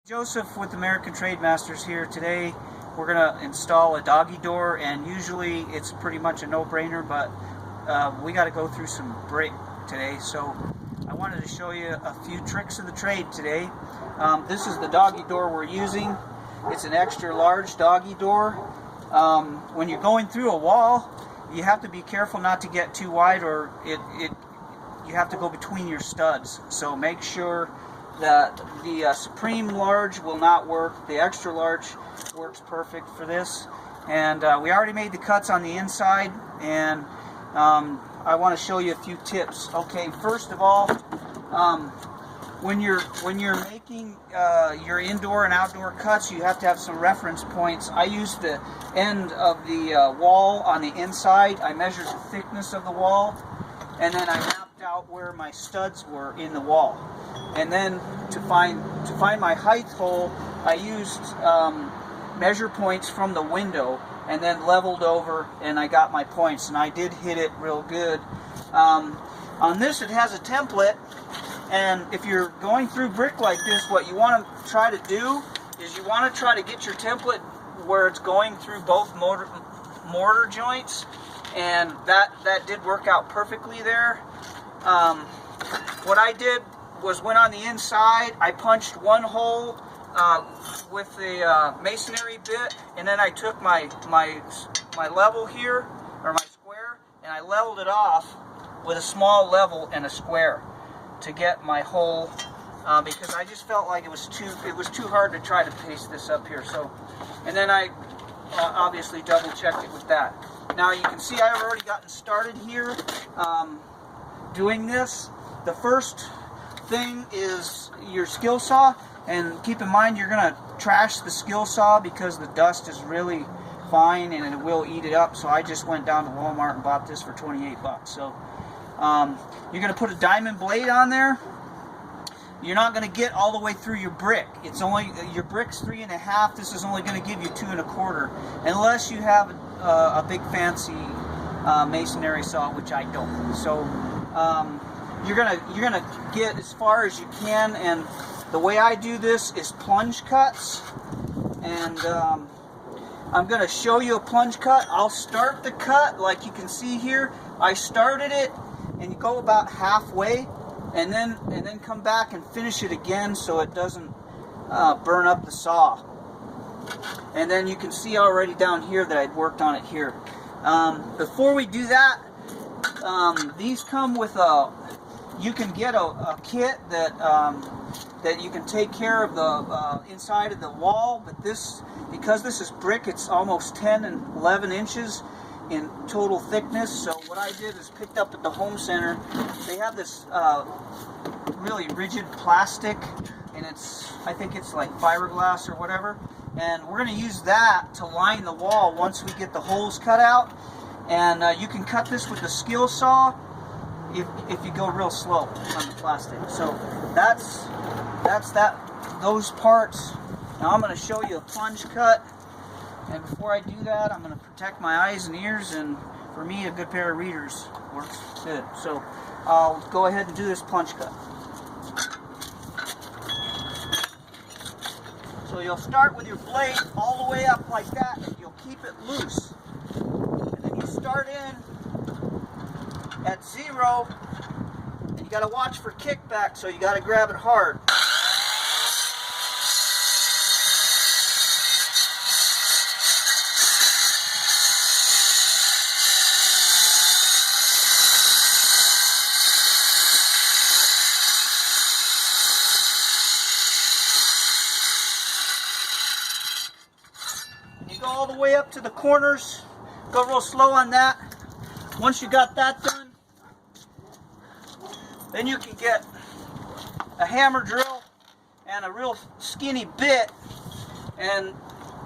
Joseph with American Trademasters here. Today we're going to install a doggy door, and usually it's pretty much a no-brainer, but we got to go through some brick today, so I wanted to show you a few tricks of the trade today. This is the doggy door we're using. It's an extra large doggy door. When you're going through a wall, you have to be careful not to get too wide, or you have to go between your studs. So make sure that the Supreme large will not work. The extra large works perfect for this. And we already made the cuts on the inside, and I want to show you a few tips. Okay, first of all, when you're making your indoor and outdoor cuts, you have to have some reference points. I used the end of the wall on the inside. I measured the thickness of the wall, and then I mapped out where my studs were in the wall. And then to find my height hole, I used measure points from the window and then leveled over, and I got my points, and I did hit it real good. On this, it has a template, and if you're going through brick like this, what you want to try to do is you want to try to get your template where it's going through both mortar joints, and that did work out perfectly there. What I did was went on the inside, I punched one hole with the masonry bit, and then I took my level here, or my square, and I leveled it off with a small level and a square to get my hole, because I just felt like it was too hard to try to paste this up here. So, and then I obviously double checked it with that. Now you can see I've already gotten started here doing this. The first thing is your skill saw, and keep in mind you're gonna trash the skill saw because the dust is really fine and it will eat it up. So I just went down to Walmart and bought this for 28 bucks. So you're gonna put a diamond blade on there. You're not gonna get all the way through your brick. It's only, your brick's 3.5. This is only gonna give you 2 1/4, unless you have a big fancy masonry saw, which I don't. So you're gonna get as far as you can, and the way I do this is plunge cuts, and I'm gonna show you a plunge cut. I'll start the cut like you can see here. I started it, and you go about halfway, and then come back and finish it again so it doesn't burn up the saw. And then you can see already down here that I'd worked on it here. Before we do that, these come with you can get a kit that you can take care of the inside of the wall, but because this is brick, it's almost 10 and 11 inches in total thickness. So what I did is picked up at the home center. They have this really rigid plastic, and I think it's like fiberglass or whatever, and we're going to use that to line the wall once we get the holes cut out. And you can cut this with a skill saw if you go real slow on the plastic. So that's those parts. Now I'm going to show you a plunge cut, and before I do that, I'm going to protect my eyes and ears, and for me a good pair of readers works good. So I'll go ahead and do this plunge cut. So you'll start with your blade all the way up like that, and you'll keep it loose, and then you start in at 0, and you got to watch for kickback, so you got to grab it hard. You go all the way up to the corners, go real slow on that. Once you got that done, then you can get a hammer drill and a real skinny bit, and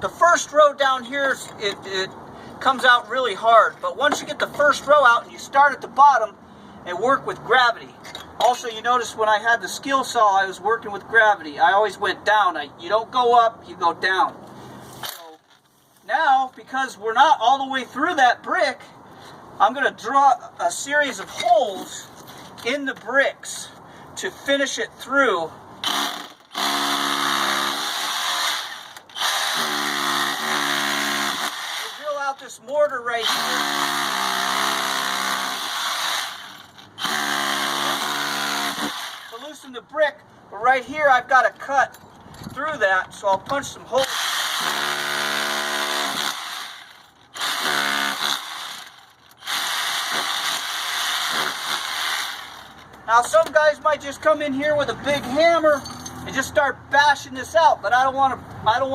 the first row down here, it comes out really hard, but once you get the first row out and you start at the bottom and work with gravity. Also, you notice when I had the skill saw, I was working with gravity. I always went down. You don't go up, you go down. So now, because we're not all the way through that brick, I'm going to draw a series of holes in the bricks to finish it through. mortar right here to loosen the brick, but right here I've got to cut through that, so I'll punch some holes. Now some guys might just come in here with a big hammer and just start bashing this out, but I don't want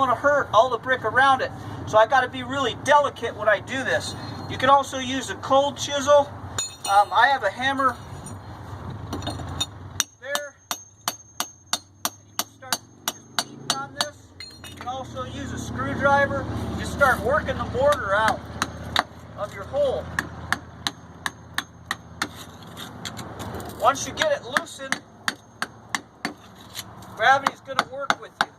to hurt all the brick around it. So I got to be really delicate when I do this. You can also use a cold chisel. I have a hammer there. And you can start just beating on this. You can also use a screwdriver. Just start working the mortar out of your hole. Once you get it loosened, gravity's going to work with you.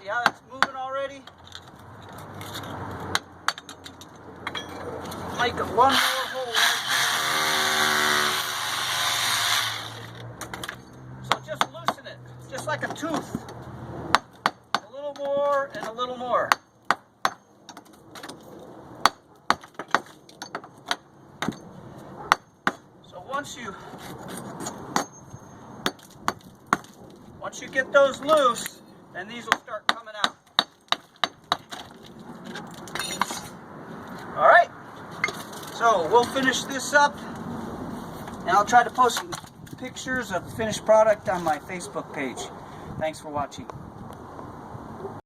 See how that's moving already? Make it one more hole right here. So just loosen it, just like a tooth. A little more and a little more. So once you get those loose, then these will start coming out. All right, so we'll finish this up, and I'll try to post some pictures of the finished product on my Facebook page. Thanks for watching.